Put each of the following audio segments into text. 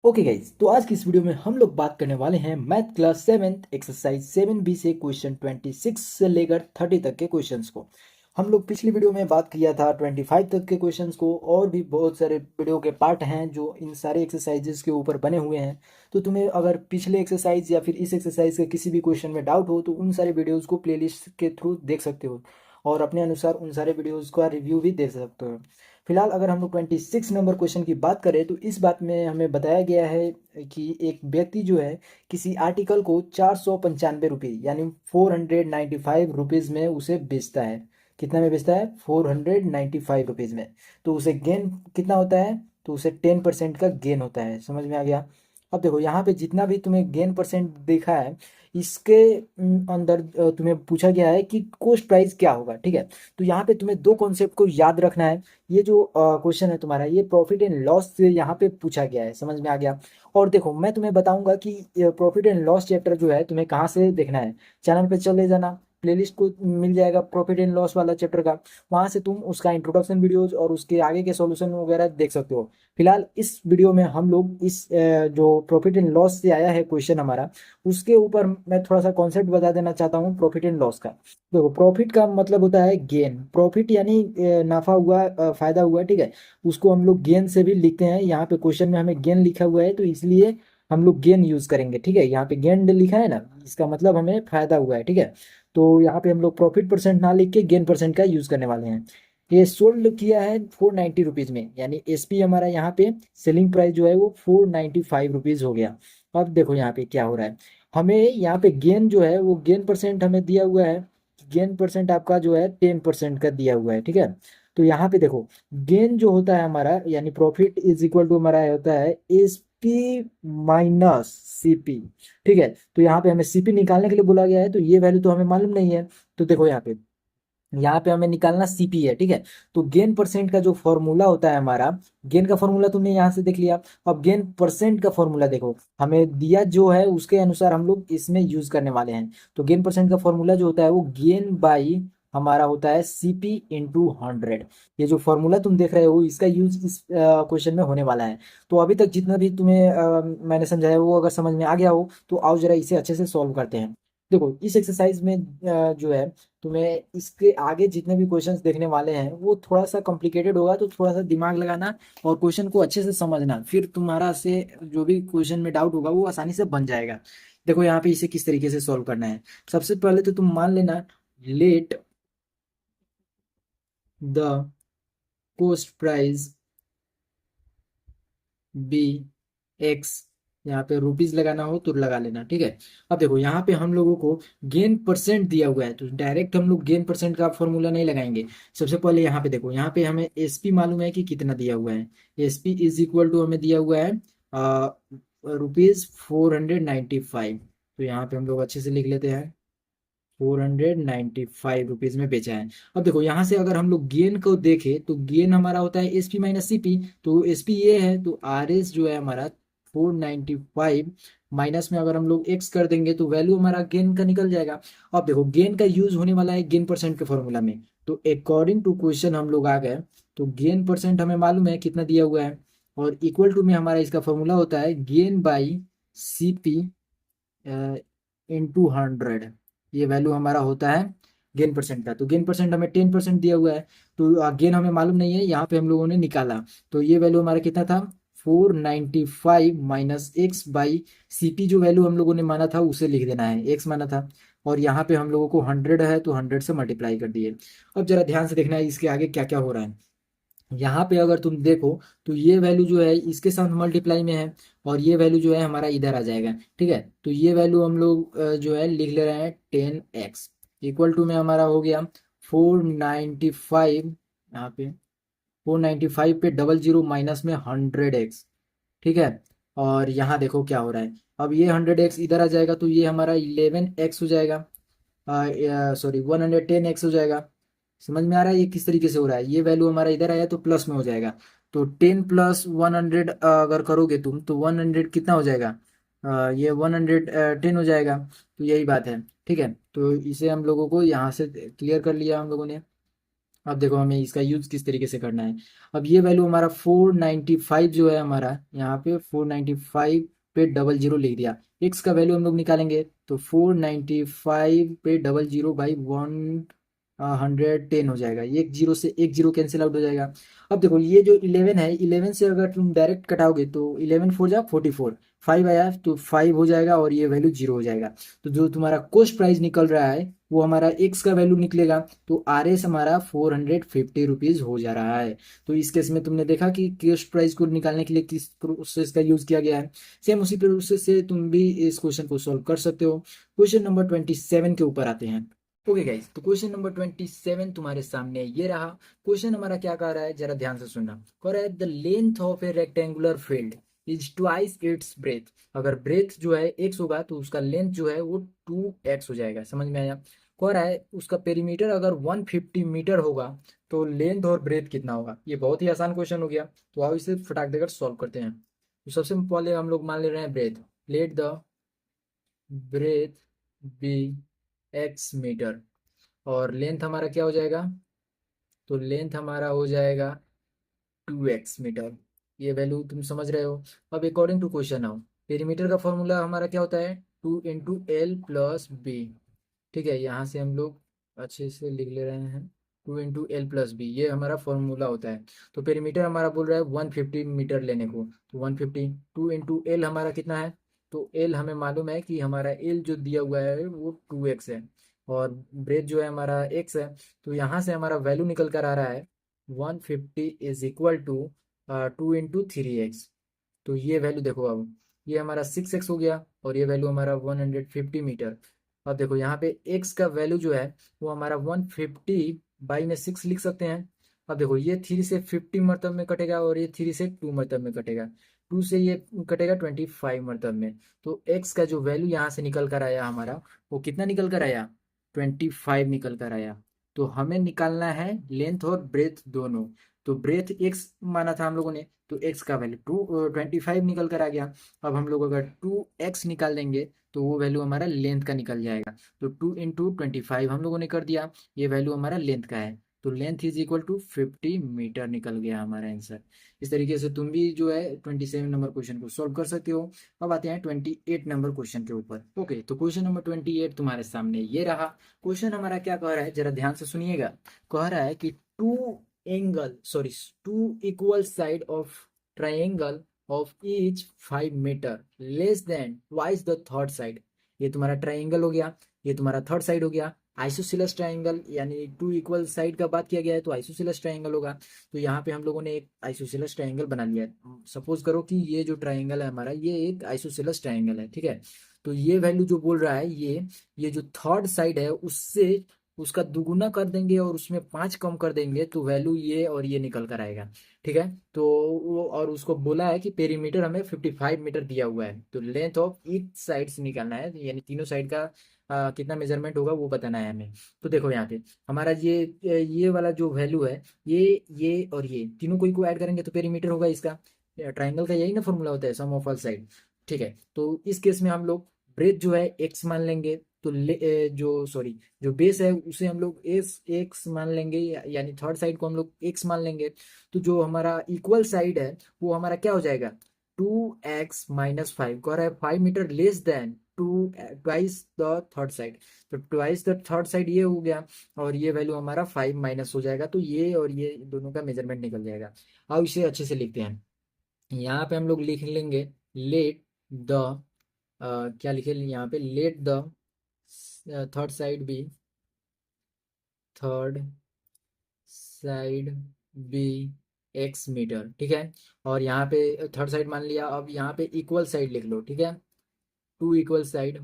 Okay guys, तो आज की इस वीडियो में हम लोग बात करने वाले हैं मैथ क्लास 7 एक्सरसाइज 7B से क्वेश्चन 26 से लेकर 30 तक के क्वेश्चंस को। हम लोग पिछली वीडियो में बात किया था 25 तक के क्वेश्चंस को, और भी बहुत सारे वीडियो के पार्ट हैं जो इन सारे एक्सरसाइजेस के ऊपर बने हुए हैं। तो तुम्हें अगर पिछले एक्सरसाइज या फिर इस एक्सरसाइज के किसी भी क्वेश्चन में डाउट हो तो उन सारे वीडियोज़ को प्लेलिस्ट के थ्रू देख सकते हो और अपने अनुसार उन सारे वीडियोज़ का रिव्यू भी देख सकते हो। फिलहाल अगर हम लोग 26 नंबर क्वेश्चन की बात करें तो इस बात में हमें बताया गया है कि एक व्यक्ति जो है किसी आर्टिकल को 495 रुपये यानी 495 रुपीज़ में उसे बेचता है। कितना में बेचता है? 495 रुपीज़ में। तो उसे गेन कितना होता है? तो उसे 10% का गेन होता है। समझ में आ गया? अब देखो यहाँ पे जितना भी तुम्हें गेन परसेंट देखा है इसके अंदर तुम्हें पूछा गया है कि कॉस्ट प्राइस क्या होगा। ठीक है, तो यहाँ पे तुम्हें दो कॉन्सेप्ट को याद रखना है। ये जो क्वेश्चन है तुम्हारा, ये प्रॉफिट एंड लॉस से यहाँ पे पूछा गया है। समझ में आ गया? और देखो मैं तुम्हें बताऊंगा कि प्रॉफिट एंड लॉस चैप्टर जो है तुम्हें कहाँ से देखना है। चैनल पे चले जाना, प्लेलिस्ट को मिल जाएगा प्रॉफिट एंड लॉस वाला चैप्टर का। वहाँ से तुम उसका इंट्रोडक्शन वीडियोज और उसके आगे के सॉल्यूशन वगैरह देख सकते हो। फिलहाल इस वीडियो में हम लोग इस जो प्रॉफिट एंड लॉस से आया है क्वेश्चन हमारा, उसके ऊपर मैं थोड़ा सा कॉन्सेप्ट बता देना चाहता हूँ प्रॉफिट एंड लॉस का। देखो प्रॉफिट का मतलब होता है गेन। प्रॉफिट यानी नाफा हुआ, फायदा हुआ। ठीक है, उसको हम लोग गेन से भी लिखते हैं। यहाँ पे क्वेश्चन में हमें गेन लिखा हुआ है तो इसलिए हम लोग गेन यूज करेंगे। ठीक है, यहाँ पे गेन लिखा है ना, इसका मतलब हमें फायदा हुआ है। ठीक है, तो यहाँ पे हम लोग प्रॉफिट परसेंट ना लिख के गेन परसेंट का यूज करने वाले हैं। ये सोल्ड किया है 490 रुपीज में, यानी एसपी हमारा यहाँ पे सेलिंग प्राइस जो है वो 495 रुपीज हो गया। अब देखो यहाँ पे क्या हो रहा है, हमें यहाँ पे गेन जो है वो गेन परसेंट हमें दिया हुआ है। गेन परसेंट आपका जो है 10% का दिया हुआ है। ठीक है, तो यहाँ पे देखो गेन जो होता है हमारा यानी प्रॉफिट इज इक्वल टू हमारा होता है एस पी माइनस सीपी। ठीक है, तो यहाँ पे हमें सीपी निकालने के लिए बोला गया है, तो ये वैल्यू तो हमें मालूम नहीं है। तो देखो यहाँ पे हमें निकालना सीपी है। ठीक है, तो गेन परसेंट का जो फॉर्मूला होता है हमारा, गेन का फॉर्मूला तुमने यहाँ से देख लिया। अब गेन परसेंट का फॉर्मूला देखो, हमें दिया जो है उसके अनुसार हम लोग इसमें यूज करने वाले हैं। तो गेन परसेंट का फॉर्मूला जो होता है वो गेन बाई हमारा होता है सीपी इंटू 100। ये जो फॉर्मूला तुम देख रहे हो इसका यूज इस क्वेश्चन में होने वाला है। तो अभी तक जितना भी तुम्हें मैंने समझाया वो अगर समझ में आ गया हो तो आओ जरा इसे अच्छे से सॉल्व करते हैं। देखो इस एक्सरसाइज में जो है तुम्हें इसके आगे जितने भी क्वेश्चंस देखने वाले हैं वो थोड़ा सा कॉम्प्लिकेटेड होगा, तो थोड़ा सा दिमाग लगाना और क्वेश्चन को अच्छे से समझना, फिर तुम्हारा से जो भी क्वेश्चन में डाउट होगा वो आसानी से बन जाएगा। देखो यहाँ पे इसे किस तरीके से सॉल्व करना है। सबसे पहले तो तुम मान लेना let the cost price be X. यहाँ पे रुपीज लगाना हो तो लगा लेना। ठीक है, अब देखो यहाँ पे हम लोगों को गेन परसेंट दिया हुआ है तो डायरेक्ट हम लोग गेन परसेंट का फॉर्मूला नहीं लगाएंगे। सबसे पहले यहाँ पे देखो, यहाँ पे हमें एसपी मालूम है कि कितना दिया हुआ है। एसपी इज इक्वल टू हमें दिया हुआ है रुपीज 495। तो यहाँ पे हम लोग अच्छे से लिख लेते हैं 495 रुपीज में बेचा है। अब देखो यहाँ से अगर हम लोग गेन को देखें तो गेन हमारा होता है एसपी माइनस सीपी। तो एसपी ये है तो आर एस जो है हमारा 495 माइनस में अगर हम लोग एक्स कर देंगे तो वैल्यू हमारा गेन का निकल जाएगा। अब देखो गेन का यूज होने वाला है गेन परसेंट के फॉर्मूला में। तो अकॉर्डिंग टू क्वेश्चन हम लोग आ गए, तो गेन परसेंट हमें मालूम है कितना दिया हुआ है, और इक्वल टू में हमारा इसका फॉर्मूला होता है गेन बाई सीपी इंटू 100। ये वैल्यू हमारा होता है गेन परसेंट का। तो गेन परसेंट हमें 10% दिया हुआ है, तो गेन हमें मालूम नहीं है, यहाँ पे हम लोगों ने निकाला। तो ये वैल्यू हमारा कितना था? 495 माइनस एक्स बाई सीपी। जो वैल्यू हम लोगों ने माना था उसे लिख देना है, एक्स माना था, और यहाँ पे हम लोगों को 100 है तो 100 से मल्टीप्लाई कर दिए। अब जरा ध्यान से देखना है इसके आगे क्या क्या हो रहा है। यहाँ पे अगर तुम देखो तो ये वैल्यू जो है इसके साथ मल्टीप्लाई में है, और ये वैल्यू जो है हमारा इधर आ जाएगा। ठीक है, तो ये वैल्यू हम लोग जो है लिख ले रहे हैं 10x इक्वल टू में हमारा हो गया 495। यहाँ पे 495 पे 00 माइनस में 100x। ठीक है, और यहाँ देखो क्या हो रहा है, अब ये 100x इधर आ जाएगा तो ये हमारा 11x हो जाएगा, सॉरी 110x हो जाएगा। समझ में आ रहा है ये किस तरीके से हो रहा है? ये वैल्यू हमारा इधर आया तो प्लस में हो जाएगा। तो 10 प्लस 100 अगर करोगे तुम तो 100 कितना हो जाएगा? ये 110 हो जाएगा। तो यही बात है। ठीक है, तो इसे हम लोगों को यहाँ से क्लियर कर लिया हम लोगों ने। अब देखो हमें इसका यूज किस तरीके से करना है। अब ये वैल्यू हमारा 495 जो है हमारा, यहाँ पे 495 पे डबल जीरो लिख दिया। एक्स का वैल्यू हम लोग निकालेंगे तो 495 पे डबल जीरो बाई 110 हो जाएगा। एक जीरो से एक जीरो कैंसिल आउट हो जाएगा। अब देखो ये जो 11 है, 11 से अगर तुम डायरेक्ट कटाओगे तो 11 फोर जा 44, 5 आया तो 5 हो जाएगा और ये वैल्यू जीरो हो जाएगा। तो जो तुम्हारा कॉस्ट प्राइस निकल रहा है वो हमारा एक्स का वैल्यू निकलेगा। तो आर एस हमारा 450 रुपीज़ हो जा रहा है। तो इस केस में तुमने देखा कि कॉस्ट प्राइस को निकालने के लिए किस प्रोसेस का यूज किया गया है। सेम उसी प्रोसेस से तुम भी इस क्वेश्चन को सॉल्व कर सकते हो। क्वेश्चन नंबर 27 के ऊपर आते हैं। ओके गाइस, तो क्वेश्चन नंबर 27 तुम्हारे सामने ये रहा। क्वेश्चन हमारा क्या कह रहा है, जरा ध्यान से सुनना। कह रहा है the length of A rectangular field is twice its breath. अगर ब्रेथ जो है एक्स होगा तो उसका लेंथ जो है वो 2x हो जाएगा। समझ में आया। कह रहा है उसका पेरीमीटर अगर 150 मीटर होगा तो लेंथ और ब्रेथ कितना होगा। ये बहुत ही आसान क्वेश्चन हो गया। तो आओ इसे फटाक देकर सॉल्व करते हैं। तो सबसे पहले हम लोग मान ले रहे हैं breadth. Let the breadth be x metre और लेंथ हमारा क्या हो जाएगा, तो लेंथ हमारा हो जाएगा 2x मीटर। ये वैल्यू तुम समझ रहे हो। अब अकॉर्डिंग टू क्वेश्चन आओ। पेरीमीटर का फॉर्मूला हमारा क्या होता है, 2 × L + B। ठीक है, यहाँ से हम लोग अच्छे से लिख ले रहे हैं। 2 × L + B ये हमारा फॉर्मूला होता है। तो पेरीमीटर हमारा बोल रहा है 150 मीटर लेने को। तो 150 2 × L हमारा कितना है, तो L हमें मालूम है कि हमारा L जो दिया हुआ है वो 2x है और ब्रेथ जो है हमारा x है। तो यहाँ से हमारा वैल्यू निकल कर आ रहा है 150 इज इक्वल टू 2 × 3x। तो ये वैल्यू देखो, अब ये हमारा 6x हो गया और ये वैल्यू हमारा 150 मीटर। अब देखो यहाँ पे x का वैल्यू जो है वो हमारा 150 बाई में 6 लिख सकते हैं। अब देखो ये 3 से 50 मरतब में कटेगा और ये 3 से 2 मरतब में कटेगा। 2 से ये कटेगा 25 मरतब में। तो x का जो वैल्यू यहाँ से निकल कर आया हमारा, वो कितना निकल कर आया, 25 निकल कर आया। तो हमें निकालना है लेंथ और ब्रेथ दोनों। तो ब्रेथ x माना था हम लोगों ने, तो x का वैल्यू 25 निकल कर आ गया। अब हम लोग अगर 2x निकाल देंगे तो वो वैल्यू हमारा लेंथ का निकल जाएगा। तो 2 × 25 हम लोगों ने कर दिया, ये वैल्यू हमारा लेंथ का है। तो length is equal to 50 metre निकल गया हमारा आंसर। इस तरीके से तुम भी जो है 27 नंबर क्वेश्चन को सॉल्व कर सकते हो। अब आते हैं 28 नंबर क्वेश्चन के ऊपर। ओके, तो क्वेश्चन नंबर 28 तुम्हारे सामने ये रहा। क्वेश्चन हमारा क्या कह रहा है, जरा ध्यान से सुनिएगा। कह रहा है कि two equal side of triangle of each 5 metre less than twice the third side. ये तुम्हारा ट्राइंगल हो गया, ये तुम्हारा थर्ड साइड हो गया। आइसोसेलेस ट्राइंगल यानी टू इक्वल साइड का बात किया गया है तो आइसोसेलेस ट्राइंगल होगा। तो यहाँ पे हम लोगों ने एक आइसोसेलेस ट्राइंगल बना लिया है। सपोज करो कि ये जो ट्राइंगल है हमारा ये एक आइसोसेलेस ट्राइंगल है। ठीक है, तो ये वैल्यू जो बोल रहा है ये जो थर्ड साइड है उससे उसका दुगुना कर देंगे और उसमें 5 कम कर देंगे तो वैल्यू ये और ये निकल कर आएगा। ठीक है, तो वो और उसको बोला है कि पेरीमीटर हमें 55 मीटर दिया हुआ है। तो लेंथ ऑफ ईच साइड से निकालना है, यानी तीनों साइड का कितना मेजरमेंट होगा वो बताना है हमें। तो देखो यहाँ पे हमारा ये वाला जो वैल्यू है, ये और ये तीनों को ऐड करेंगे तो पेरीमीटर होगा इसका। ट्राइंगल का यही ना फॉर्मूला होता है, सम ऑफ ऑल साइड। ठीक है, तो इस केस में हम लोग ब्रेथ जो है एक्स मान लेंगे। तो जो बेस है उसे हम लोग एस एक्स मान लेंगे, यानी थर्ड साइड को हम लोग एक्स मान लेंगे। तो जो हमारा इक्वल साइड है वो हमारा क्या हो जाएगा, 2x - 5। कह रहा है 5 metre less than twice the third side. तो ट्वाइस द थर्ड साइड ये हो गया और ये वैल्यू हमारा 5 माइनस हो जाएगा। तो ये और ये दोनों का मेजरमेंट निकल जाएगा। अब इसे अच्छे से लिखते हैं। यहाँ पे हम लोग लिख लेंगे लेट द क्या लिखे यहाँ पे, let the third side be third side be x metre. ठीक है, और यहाँ पे थर्ड साइड मान लिया। अब यहाँ पे इक्वल साइड लिख लो। ठीक है, two equal side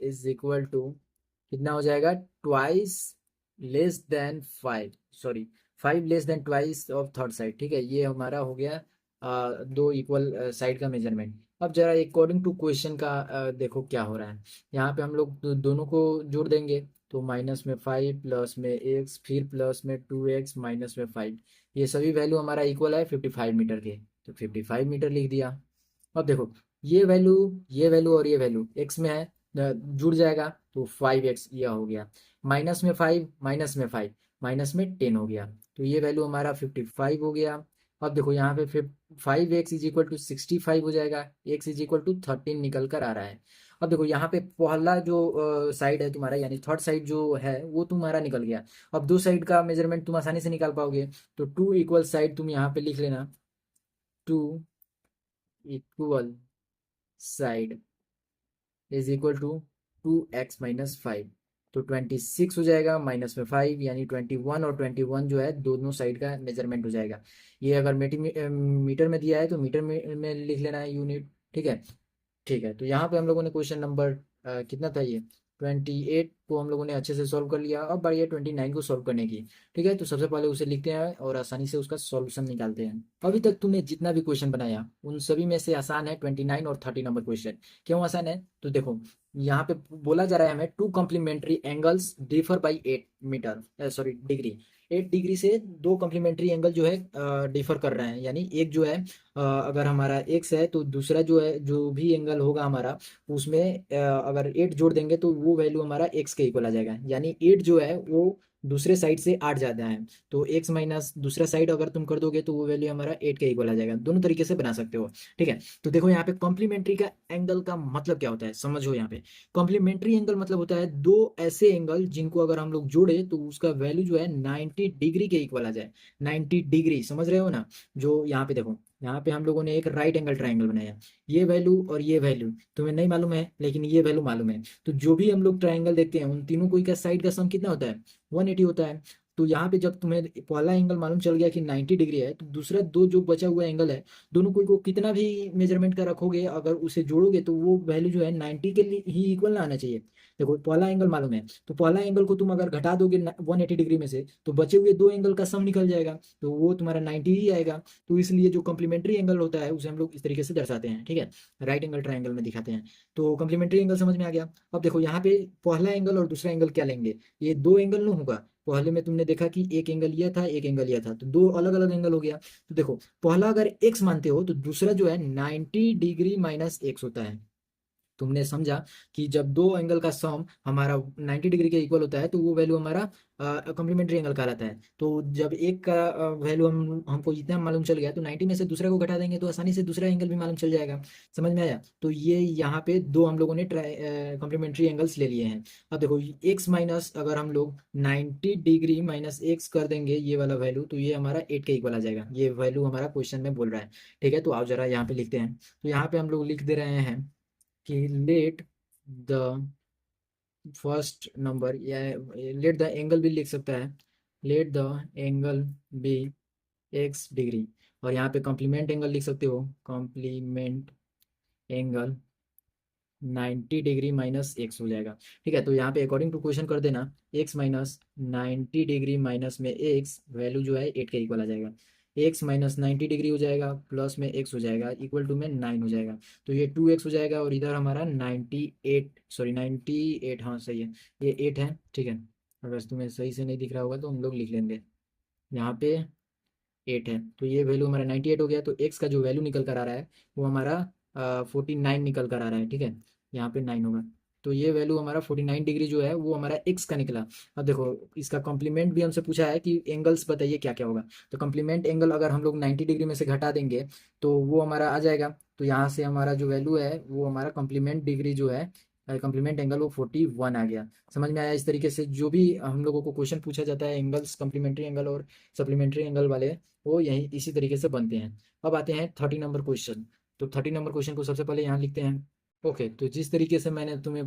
is equal to कितना हो जाएगा, twice less than 5, sorry 5 less than twice of third side. ठीक है, ये हमारा हो गया दो इक्वल साइड का मेजरमेंट। अब जरा अकॉर्डिंग टू क्वेश्चन का देखो क्या हो रहा है। यहाँ पे हम लोग दोनों को जोड़ देंगे तो -5 प्लस में x फिर प्लस में 2x माइनस में 5। ये सभी वैल्यू हमारा इक्वल है 55 मीटर के। तो 55 मीटर लिख दिया। अब देखो ये वैल्यू और ये वैल्यू x में है, जुड़ जाएगा तो 5x यह हो गया, माइनस में 5, माइनस में 5, माइनस में 10 हो गया, तो ये वैल्यू हमारा 55 हो गया। अब देखो यहाँ पे फिर 5x इज इक्वल टू 65 हो जाएगा, x इज इक्वल टू 13 निकल कर आ रहा है। अब देखो यहाँ पे पहला जो साइड है तुम्हारा यानी थर्ड साइड जो है वो तुम्हारा निकल गया। अब दो साइड का मेजरमेंट तुम आसानी से निकाल पाओगे, तो टू इक्वल साइड तुम यहाँ पे लिख लेना, two equal side is equal to 2x-5, तो 26 हो जाएगा माइनस में 5 यानी 21, और 21 जो है दोनों साइड का मेजरमेंट हो जाएगा। ये अगर मीटर में दिया है तो मीटर में लिख लेना है यूनिट, ठीक है। ठीक है, तो यहाँ पे हम लोगों ने क्वेश्चन नंबर कितना था ये 28 को हम लोगों ने अच्छे से सॉल्व कर लिया। अब बारी है 29 को सॉल्व करने की। ठीक है, तो सबसे पहले उसे लिखते हैं और आसानी से उसका सॉल्यूशन निकालते हैं। अभी तक तुमने जितना भी क्वेश्चन बनाया उन सभी में से आसान है 29 और 30 नंबर क्वेश्चन। क्यों आसान है, तो देखो यहाँ पे बोला जा रहा है हमें two complementary angles differ by 8 sorry degree, 8 degree से दो कॉम्प्लीमेंट्री एंगल जो है डिफर कर रहे हैं, यानी एक जो है अगर हमारा एक्स है तो दूसरा जो है जो भी एंगल होगा हमारा उसमें अगर 8 जोड़ देंगे तो वो वैल्यू हमारा एक्स के इक्वल आ जाएगा, यानी 8 जो है वो दूसरे साइड से 8 ज़्यादा है, तो एक्स माइनस दूसरा साइड अगर तुम कर दोगे तो वो वैल्यू हमारा 8 के इक्वल आ जाएगा। दोनों तरीके से बना सकते हो, ठीक है। तो देखो यहाँ पे कॉम्प्लीमेंट्री का एंगल का मतलब क्या होता है समझो। यहाँ पे कॉम्प्लीमेंट्री एंगल मतलब होता है दो ऐसे एंगल जिनको अगर हम लोग जोड़े तो उसका वैल्यू जो है 90 डिग्री के इक्वल आ जाए। 90 डिग्री समझ रहे हो ना। जो यहाँ पे देखो, यहाँ पे हम लोगों ने एक राइट एंगल ट्राइंगल बनाया, ये वैल्यू और ये वैल्यू तुम्हें नहीं मालूम है लेकिन ये वैल्यू मालूम है, तो जो भी हम लोग ट्राइंगल देखते हैं उन तीनों को का साइड का सम कितना होता है 180 होता है। तो यहाँ पे जब तुम्हें पहला एंगल मालूम चल गया कि 90 डिग्री है, तो दूसरा दो जो बचा हुआ एंगल है दोनों को कितना भी मेजरमेंट का रखोगे अगर उसे जोड़ोगे तो वो वैल्यू जो है 90 के लिए ही इक्वल ना आना चाहिए। देखो पहला एंगल मालूम है तो पहला एंगल को तुम अगर घटा दोगे 180 डिग्री में से तो बचे हुए दो एंगल का सम निकल जाएगा, तो वो तुम्हारा 90 ही आएगा। तो इसलिए जो कॉम्प्लीमेंट्री एंगल होता है उसे हम लोग इस तरीके से दर्शाते हैं, ठीक है, राइट एंगल ट्राइंगल में दिखाते हैं। तो कॉम्प्लीमेंट्री एंगल समझ में आ गया। अब देखो यहाँ पे पहला एंगल और दूसरा एंगल क्या लेंगे, ये दो एंगल नहीं होगा। पहले में तुमने देखा कि एक एंगल यह था एक एंगल यह था, तो दो अलग अलग एंगल हो गया। तो देखो पहला अगर एक्स मानते हो तो दूसरा जो है 90 डिग्री माइनस एक्स होता है। तुमने समझा कि जब दो एंगल का सम हमारा 90 डिग्री के इक्वल होता है तो वो वैल्यू हमारा कॉम्प्लीमेंट्री एंगल कहलाता है। तो जब एक का वैल्यू हमको जितना मालूम चल गया तो 90 में से दूसरे को घटा देंगे तो आसानी से दूसरा एंगल भी मालूम चल जाएगा। समझ में आया। तो ये यहाँ पे दो हम लोगों ने कॉम्प्लीमेंट्री एंगल्स ले लिए हैं। अब देखो एक्स माइनस अगर हम लोग 90 डिग्री माइनस एक्स कर देंगे ये वाला वैल्यू तो ये हमारा 8 के इक्वल आ जाएगा। ये वैल्यू हमारा क्वेश्चन में बोल रहा है, ठीक है। तो आओ जरा यहाँ पे लिखते हैं। तो यहाँ पे हम लोग लिख दे रहे हैं कि लेट द फर्स्ट नंबर, या लेट द एंगल भी लिख सकता है, let the angle be x degree, और यहाँ पे कॉम्प्लीमेंट एंगल लिख सकते हो, complement angle 90 degree minus x हो जाएगा। ठीक है, तो यहाँ पे अकॉर्डिंग टू क्वेश्चन कर देना, एक्स माइनस 90 डिग्री माइनस में एक्स वैल्यू जो है 8 के इक्वल आ जाएगा। एक्स माइनस 90 डिग्री हो जाएगा प्लस में एक्स हो जाएगा इक्वल टू में 9 हो जाएगा, तो ये 2x हो जाएगा और इधर हमारा 98 सॉरी 98, हाँ सही है, ये 8 है, ठीक है। अगर तुम्हें सही से नहीं दिख रहा होगा तो हम लोग लिख लेंगे यहाँ पे 8 है, तो ये वैल्यू हमारा 98 हो गया। तो एक्स का जो वैल्यू निकल कर आ रहा है वो हमारा 49 निकल कर आ रहा है, ठीक है, यहाँ पे 9 होगा। तो ये वैल्यू हमारा 49 डिग्री जो है वो हमारा एक्स का निकला। अब देखो इसका कॉम्प्लीमेंट भी हमसे पूछा है कि एंगल्स बताइए क्या क्या होगा। तो कॉम्प्लीमेंट एंगल अगर हम लोग 90 डिग्री में से घटा देंगे तो वो हमारा आ जाएगा। तो यहाँ से हमारा जो वैल्यू है वो हमारा कॉम्प्लीमेंट डिग्री जो है कॉम्प्लीमेंट एंगल वो 41 आ गया। समझ में आया। इस तरीके से जो भी हम लोगों को क्वेश्चन पूछा जाता है एंगल्स कॉम्प्लीमेंट्री एंगल और सप्लीमेंट्री एंगल वाले वो यही इसी तरीके से बनते हैं। अब आते हैं 30 नंबर क्वेश्चन। तो 30 नंबर क्वेश्चन को सबसे पहले यहाँ लिखते हैं। ओके, तो जिस तरीके से मैंने तुम्हें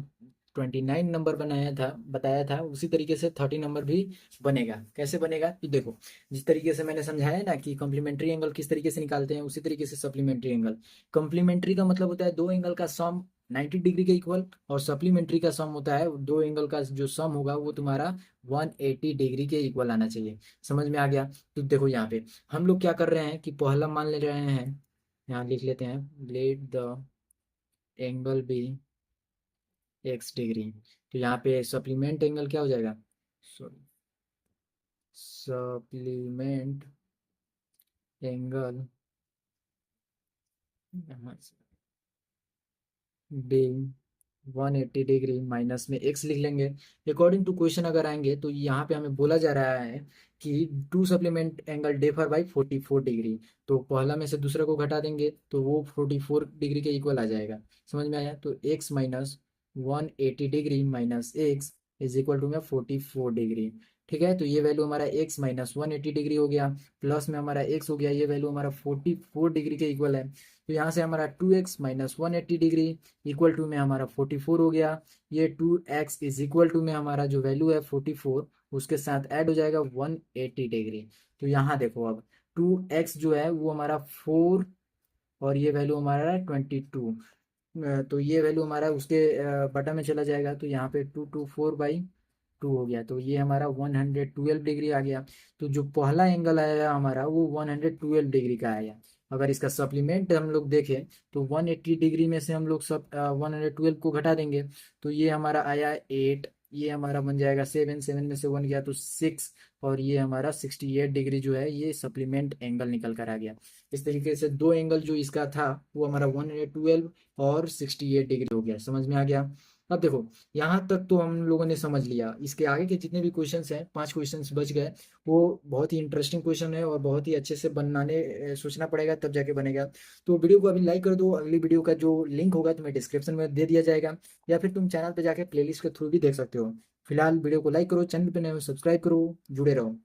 29 नंबर बनाया था बताया था उसी तरीके से 30 नंबर भी बनेगा। कैसे बनेगा तो देखो, जिस तरीके से मैंने समझाया ना कि कॉम्प्लीमेंट्री एंगल किस तरीके से निकालते हैं उसी तरीके से सप्लीमेंट्री एंगल। कॉम्प्लीमेंट्री का मतलब होता है दो एंगल का सम 90 डिग्री के इक्वल, और सप्लीमेंट्री का सम होता है दो एंगल का जो सम होगा वो तुम्हारा 180 डिग्री के इक्वल आना चाहिए। समझ में आ गया। तो देखो यहाँ पे हम लोग क्या कर रहे हैं कि पहला मान ले रहे हैं, यहाँ लिख लेते हैं let the angle be x degree. तो यहाँ पे सप्लीमेंट एंगल क्या हो जाएगा, supplement angle be 180 degree minus में x लिख लेंगे। अकॉर्डिंग टू क्वेश्चन अगर आएंगे तो यहाँ पे हमें बोला जा रहा है कि two supplement angle differ by 44 degree. तो पहला में से दूसरे को घटा देंगे तो वो 44 डिग्री के इक्वल आ जाएगा। समझ में आया? तो x minus 180 degree minus x is equal to में 44 डिग्री। ठीक है, तो ये वैल्यू हमारा x माइनस 180 डिग्री हो गया, प्लस में हमारा x हो गया, ये वैल्यू हमारा 44 डिग्री के इक्वल है। तो यहाँ से हमारा 2x minus 180 degree equal to में हमारा 44 हो गया। ये 2x इज इक्वल टू में हमारा जो वैल्यू है 44 उसके साथ ऐड हो जाएगा 180 डिग्री। तो यहाँ देखो अब 2x जो है वो हमारा 4 और ये वैल्यू हमारा 22। तो ये वैल्यू हमारा उसके बटा में चला जाएगा, तो यहाँ पे 224/2 हो गया, तो ये हमारा 112 डिग्री आ गया। तो जो पहला एंगल आया हमारा वो 112 डिग्री का आया। अगर इसका सप्लीमेंट हम लोग देखें तो 180 डिग्री में से हम लोग सब 112 को घटा देंगे तो ये हमारा आया 8, ये हमारा बन जाएगा 7, 7 में से 1 गया तो 6, और ये हमारा 68 डिग्री जो है ये सप्लीमेंट एंगल निकल कर आ गया। इस तरीके से दो एंगल जो इसका था वो हमारा 112 और 68 डिग्री हो गया। समझ में आ गया? अब देखो यहाँ तक तो हम लोगों ने समझ लिया। इसके आगे के जितने भी क्वेश्चंस हैं, 5 क्वेश्चंस बच गए, वो बहुत ही इंटरेस्टिंग क्वेश्चन है और बहुत ही अच्छे से बनाने सोचना पड़ेगा तब जाके बनेगा। तो वीडियो को अभी लाइक कर दो। अगली वीडियो का जो लिंक होगा तुम्हें डिस्क्रिप्शन में दे दिया जाएगा, या फिर तुम चैनल पे जाके प्लेलिस्ट के थ्रू भी देख सकते हो। फिलहाल वीडियो को लाइक करो, चैनल पे नए हो सब्सक्राइब करो, जुड़े रहो।